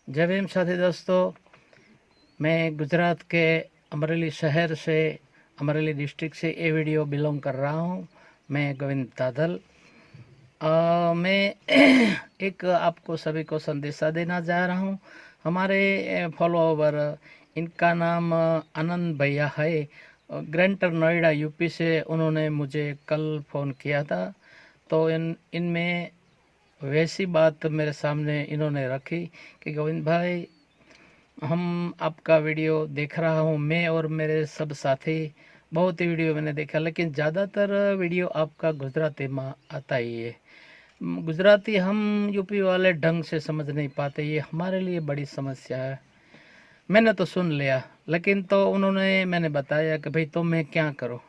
जय भीम साथी दोस्तों, मैं गुजरात के अमरेली शहर से, अमरेली डिस्ट्रिक्ट से ये वीडियो बिलोंग कर रहा हूँ। मैं गोविंद दादल। मैं एक आपको सभी को संदेशा देना जा रहा हूँ। हमारे फॉलोअर, इनका नाम आनंद भैया है, ग्रेटर नोएडा यूपी से। उन्होंने मुझे कल फ़ोन किया था, तो इनमें वैसी बात मेरे सामने इन्होंने रखी कि गोविंद भाई, हम आपका वीडियो देख रहा हूँ, मैं और मेरे सब साथी। बहुत ही वीडियो मैंने देखा, लेकिन ज़्यादातर वीडियो आपका गुजराती में आता ही है। गुजराती हम यूपी वाले ढंग से समझ नहीं पाते, ये हमारे लिए बड़ी समस्या है। मैंने तो सुन लिया, लेकिन तो उन्होंने मैंने बताया कि भाई तो मैं क्या करूँ,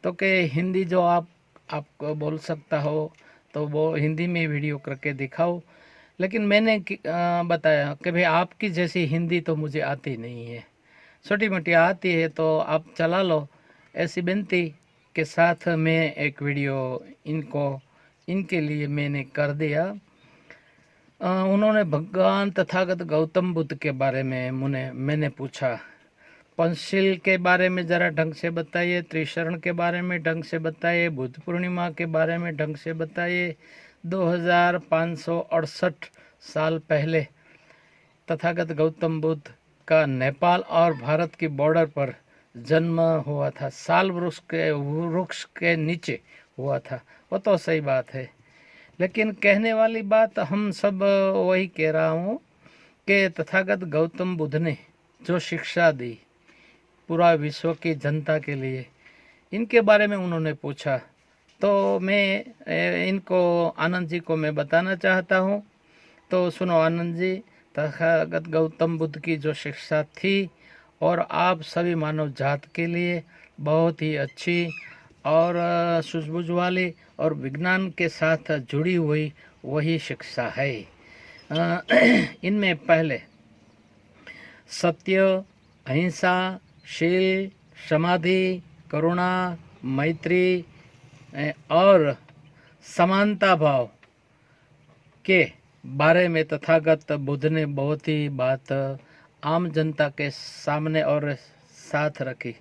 तो कि हिंदी जो आपको बोल सकता हो तो वो हिंदी में वीडियो करके दिखाओ। लेकिन मैंने बताया कि भाई आपकी जैसी हिंदी तो मुझे आती नहीं है, छोटी मोटी आती है तो आप चला लो। ऐसी विनती के साथ मैं एक वीडियो इनके लिए मैंने कर दिया। उन्होंने भगवान तथागत गौतम बुद्ध के बारे में मैंने पूछा, पंचशील के बारे में ज़रा ढंग से बताइए, त्रिशरण के बारे में ढंग से बताइए, बुद्ध पूर्णिमा के बारे में ढंग से बताइए। 2568 साल पहले तथागत गौतम बुद्ध का नेपाल और भारत की बॉर्डर पर जन्म हुआ था। साल वृक्ष के नीचे हुआ था, वो तो सही बात है। लेकिन कहने वाली बात हम सब वही कह रहा हूँ कि तथागत गौतम बुद्ध ने जो शिक्षा दी पूरा विश्व की जनता के लिए, इनके बारे में उन्होंने पूछा। तो मैं इनको, आनंद जी को मैं बताना चाहता हूँ। तो सुनो आनंद जी, तथागत गौतम बुद्ध की जो शिक्षा थी और आप सभी मानव जात के लिए बहुत ही अच्छी और सूझबूझ वाली और विज्ञान के साथ जुड़ी हुई वही शिक्षा है। इनमें पहले सत्य, अहिंसा, शील, समाधि, करुणा, मैत्री और समानता भाव के बारे में तथागत बुद्ध ने बहुत ही बात आम जनता के सामने और साथ रखी।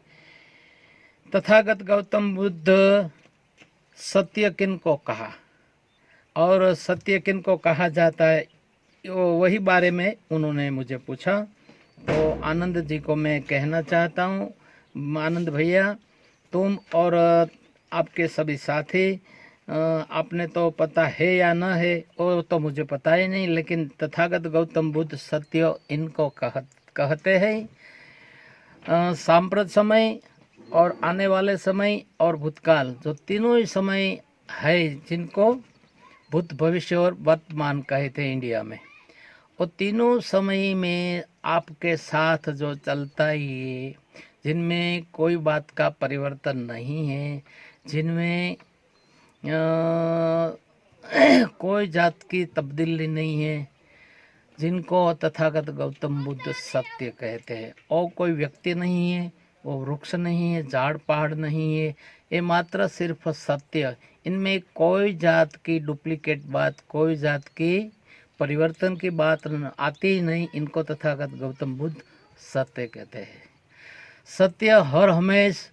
तथागत गौतम बुद्ध सत्य किन को कहा और सत्य किन को कहा जाता है, वही बारे में उन्होंने मुझे पूछा। तो आनंद जी को मैं कहना चाहता हूँ, आनंद भैया, तुम और आपके सभी साथी, आपने तो पता है या न है वो तो मुझे पता ही नहीं, लेकिन तथागत गौतम बुद्ध सत्य इनको कहते हैं। सांप्रत समय और आने वाले समय और भूतकाल, जो तीनों ही समय है जिनको भूत, भविष्य और वर्तमान कहते हैं इंडिया में, वो तीनों समय में आपके साथ जो चलता ही है, जिनमें कोई बात का परिवर्तन नहीं है, जिनमें कोई जात की तब्दीली नहीं है, जिनको तथागत गौतम बुद्ध सत्य कहते हैं। और कोई व्यक्ति नहीं है, वो वृक्ष नहीं है, झाड़ पहाड़ नहीं है, ये मात्र सिर्फ सत्य। इनमें कोई जात की डुप्लीकेट बात, कोई जात की परिवर्तन की बात आती ही नहीं। इनको तथागत गौतम बुद्ध सत्य कहते हैं। सत्य हर हमेश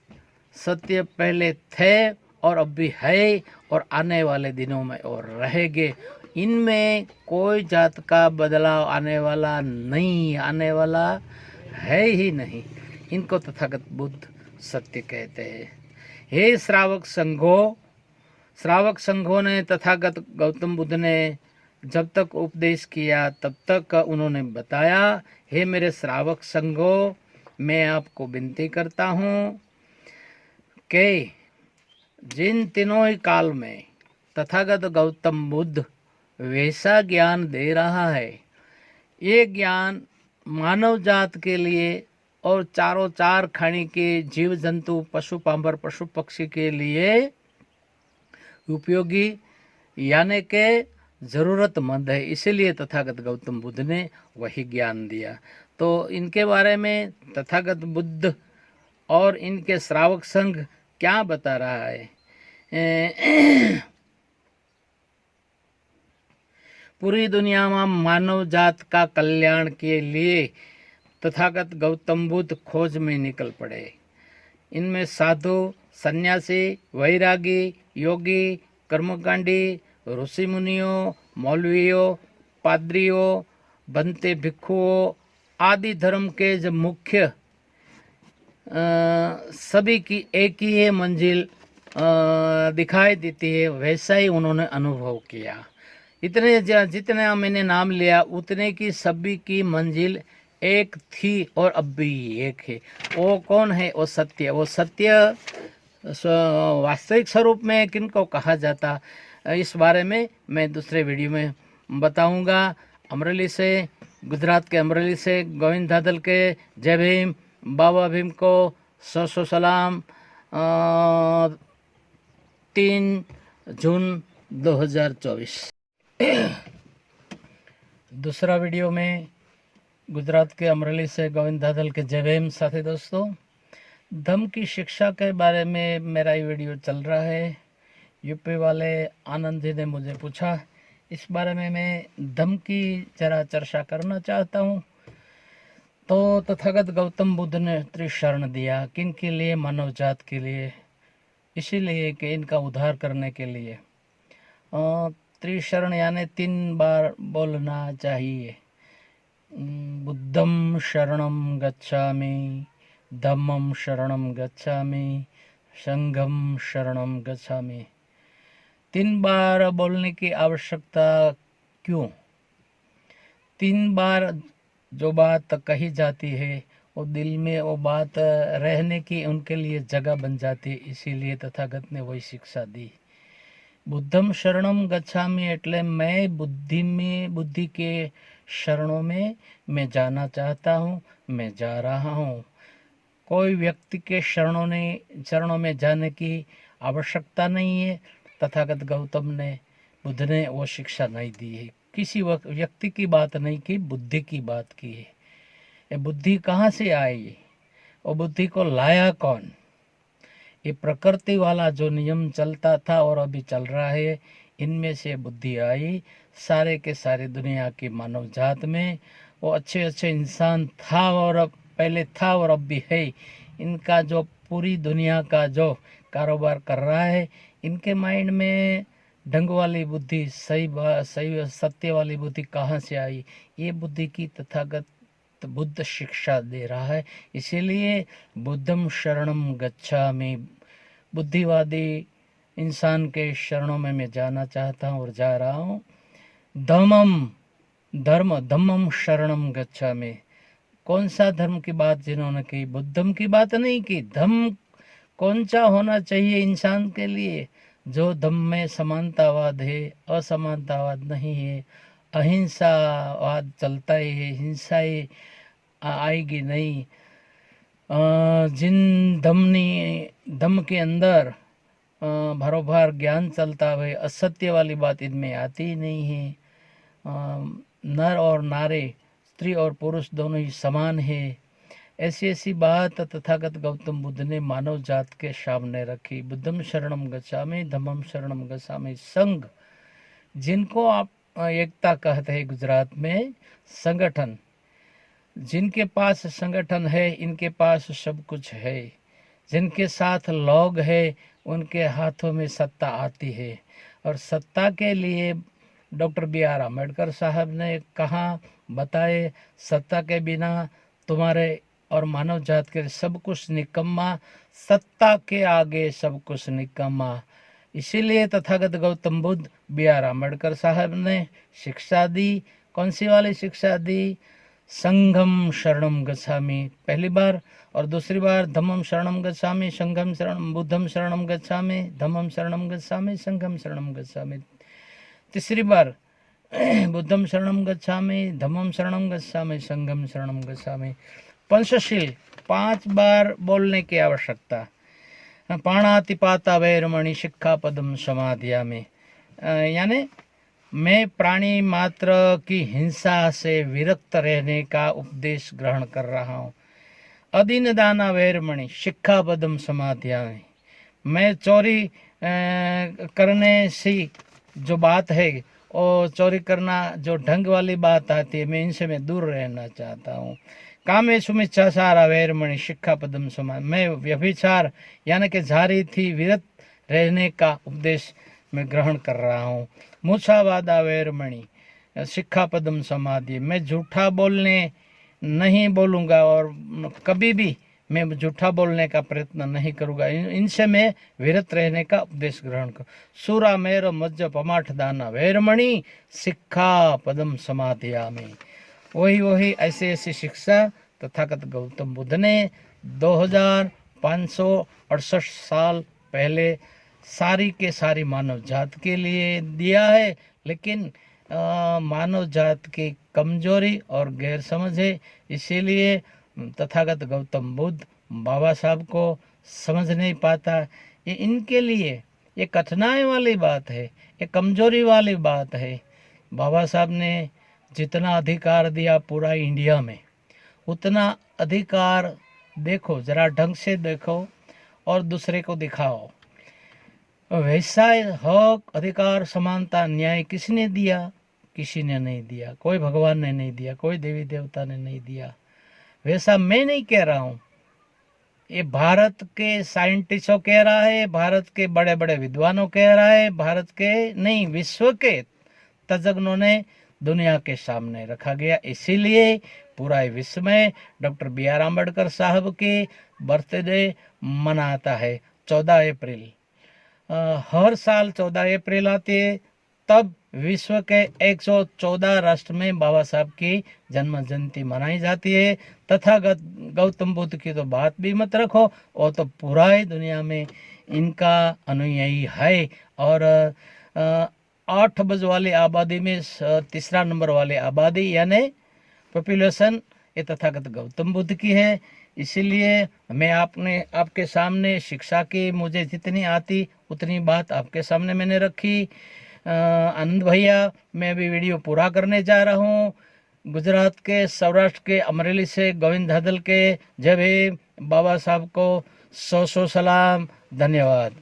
सत्य पहले थे और अब भी है और आने वाले दिनों में और रहेंगे। इनमें कोई जात का बदलाव आने वाला नहीं, आने वाला है ही नहीं। इनको तथागत बुद्ध सत्य कहते हैं। हे श्रावक संघों ने तथागत गौतम बुद्ध ने जब तक उपदेश किया तब तक उन्होंने बताया, हे मेरे श्रावक संघों, मैं आपको विनती करता हूँ कि जिन तीनों ही काल में तथागत गौतम बुद्ध वैसा ज्ञान दे रहा है, ये ज्ञान मानव जात के लिए और चारों चार खाने के जीव जंतु, पशु पांबर, पशु पक्षी के लिए उपयोगी यानी के ज़रूरतमंद है। इसीलिए तथागत गौतम बुद्ध ने वही ज्ञान दिया। तो इनके बारे में तथागत बुद्ध और इनके श्रावक संघ क्या बता रहा है। पूरी दुनिया में मानव जात का कल्याण के लिए तथागत गौतम बुद्ध खोज में निकल पड़े। इनमें साधु, सन्यासी, वैरागी, योगी, कर्मकांडी, ऋषि मुनियों, मौलवियों, पादरियों, बनते भिक्षुओं आदि धर्म के जो मुख्य सभी की एक ही मंजिल दिखाई देती है, वैसा ही उन्होंने अनुभव किया। इतने जितने मैंने नाम लिया उतने की सभी की मंजिल एक थी और अब भी एक है। वो कौन है? वो सत्य। वो सत्य वास्तविक स्वरूप में किनको कहा जाता, इस बारे में मैं दूसरे वीडियो में बताऊंगा। अमरेली से, गुजरात के अमरेली से गोविंद धादल के जय भीम। बाबा भीम को सौ सलाम। 3 जून 2024। दूसरा वीडियो में गुजरात के अमरेली से गोविंद धादल के जय भीम। साथी दोस्तों, धम्म की शिक्षा के बारे में मेरा ये वीडियो चल रहा है। यूपी वाले आनंद जी ने मुझे पूछा, इस बारे में मैं धम्म की जरा चर्चा करना चाहता हूँ। तो तथागत गौतम बुद्ध ने त्रिशरण दिया, किन के लिए? मानव जात के लिए, इसीलिए कि इनका उद्धार करने के लिए। त्रिशरण यानी 3 बार बोलना चाहिए। बुद्धं शरणं गच्छामि, धम्मं शरणं गच्छामि, संघं शरणं गच्छामि। 3 बार बोलने की आवश्यकता क्यों? 3 बार जो बात कही जाती है वो दिल में वो बात रहने की उनके लिए जगह बन जाती है, इसीलिए तथागत ने वही शिक्षा दी। बुद्धम शरणम गच्छामि एटले मैं बुद्धि के शरणों में मैं जाना चाहता हूँ, मैं जा रहा हूँ। कोई व्यक्ति के चरणों में जाने की आवश्यकता नहीं है। तथागत गौतम ने, बुद्ध ने वो शिक्षा नहीं दी है। किसी व्यक्ति की बात नहीं की, बुद्धि की बात की है। ये बुद्धि कहाँ से आई? वो बुद्धि को लाया कौन? ये प्रकृति वाला जो नियम चलता था और अभी चल रहा है, इनमें से बुद्धि आई। सारे के सारे दुनिया की मानव जात में वो अच्छे इंसान था और अब पहले था और अब भी है। इनका जो पूरी दुनिया का जो कारोबार कर रहा है, इनके माइंड में ढंग वाली बुद्धि, सही सत्य वाली बुद्धि कहाँ से आई? ये बुद्धि की तथागत बुद्ध शिक्षा दे रहा है। इसीलिए बुद्धम शरणम गच्छामि, बुद्धिवादी इंसान के शरणों में मैं जाना चाहता हूँ और जा रहा हूँ। धम्मम शरणम गच्छामि, कौन सा धर्म की बात जिन्होंने की? बुद्धम की बात नहीं की। धम्म कौन सा होना चाहिए इंसान के लिए? जो धम्म में समानतावाद है, असमानतावाद नहीं है, अहिंसावाद चलता ही है, हिंसा ही आएगी नहीं। जिन धम्म के अंदर भरोभार ज्ञान चलता है, असत्य वाली बात इनमें आती ही नहीं है। नर और नारी, स्त्री और पुरुष दोनों ही समान है। ऐसी बात तथागत गौतम बुद्ध ने मानव जात के सामने रखी। बुद्धम शरणम गच्छामि, धम्मम शरणम गच्छामि, संघ, जिनको आप एकता कहते हैं गुजरात में, संगठन। जिनके पास संगठन है, इनके पास सब कुछ है। जिनके साथ लोग है, उनके हाथों में सत्ता आती है। और सत्ता के लिए डॉक्टर BR अम्बेडकर साहब ने कहा, बताए, सत्ता के बिना तुम्हारे और मानव जात के सब कुछ निकम्मा, सत्ता के आगे सब कुछ निकम्मा। इसीलिए तथागत गौतम बुद्ध BR अम्बेडकर साहब ने शिक्षा दी। कौन सी वाली शिक्षा दी? संघम शरणम गच्छामि पहली बार, और दूसरी बार धम्मम शरणम गच्छामि, संघम शरणम, बुद्धम शरणम गच्छामि, धम्मम शरणम गच्छामि, संघम शरणम गच्छामि। तीसरी बार बुद्धम शरणम गच्छामि, धम्मम शरणम गच्छामि, संघम शरणम गच्छामि। पंचशील 5 बार बोलने की आवश्यकता। पाणातिपाता वैरमणि शिक्षापदम समाधियामि, यानी मैं प्राणी मात्र की हिंसा से विरक्त रहने का उपदेश ग्रहण कर रहा हूँ। अदीन दाना वैरमणि शिक्षापदम समाधियामि, मैं चोरी करने से जो बात है और चोरी करना जो ढंग वाली बात आती है, इनसे मैं दूर रहना चाहता हूँ। कामेषु मिच्छाचार वैरमणि शिक्षापदम समाधि, मैं व्यभिचार यानी कि जारी थी विरत रहने का उपदेश मैं ग्रहण कर रहा हूँ। मूछावादा वैरमणि शिक्षापदम समाधि, मैं झूठा बोलने नहीं बोलूँगा और कभी भी मैं झूठा बोलने का प्रयत्न नहीं करूँगा। इनसे मैं विरत रहने का उपदेश ग्रहण करूँ। सूरा मेर मज्ज पमाठ दाना वैरमणि शिक्षा पदम समाधियामि। वही ऐसी ऐसी शिक्षा तथागत गौतम बुद्ध ने 2568 साल पहले सारी के सारी मानव जात के लिए दिया है। लेकिन मानव जात की कमजोरी और गैर समझ है, इसीलिए तथागत गौतम बुद्ध बाबा साहब को समझ नहीं पाता। ये इनके लिए ये कठिनाई वाली बात है, ये कमजोरी वाली बात है। बाबा साहब ने जितना अधिकार दिया पूरा इंडिया में, उतना अधिकार देखो, जरा ढंग से देखो और दूसरे को दिखाओ। वैसा हक, अधिकार, समानता, न्याय किसने दिया? किसी ने नहीं दिया। कोई भगवान ने नहीं दिया, कोई देवी देवता ने नहीं दिया। वैसा मैं नहीं कह रहा हूँ, ये भारत के साइंटिस्टों कह रहा है, भारत के बड़े बड़े विद्वानों कह रहा है, भारत के नहीं विश्व के तज्ञों ने दुनिया के सामने रखा गया। इसीलिए पूरा विश्व में डॉक्टर बी.आर. आम्बेडकर साहब की बर्थडे मनाता है 14 अप्रैल। हर साल 14 अप्रैल आती है, तब विश्व के 114 राष्ट्र में बाबा साहब की जन्म जयंती मनाई जाती है। तथागत गौतम बुद्ध की तो बात भी मत रखो, वो तो पूरा ही दुनिया में इनका अनुयायी है। और 8 अरब वाली आबादी में तीसरा नंबर वाली आबादी यानी पॉपुलेशन ये तथागत गौतम बुद्ध की है। इसीलिए मैं आपके सामने शिक्षा की मुझे जितनी आती उतनी बात आपके सामने मैंने रखी। आनंद भैया, मैं अभी वीडियो पूरा करने जा रहा हूँ। गुजरात के, सौराष्ट्र के, अमरेली से गोविंद हदल के जय भीम। बाबा साहब को 100 सलाम, धन्यवाद।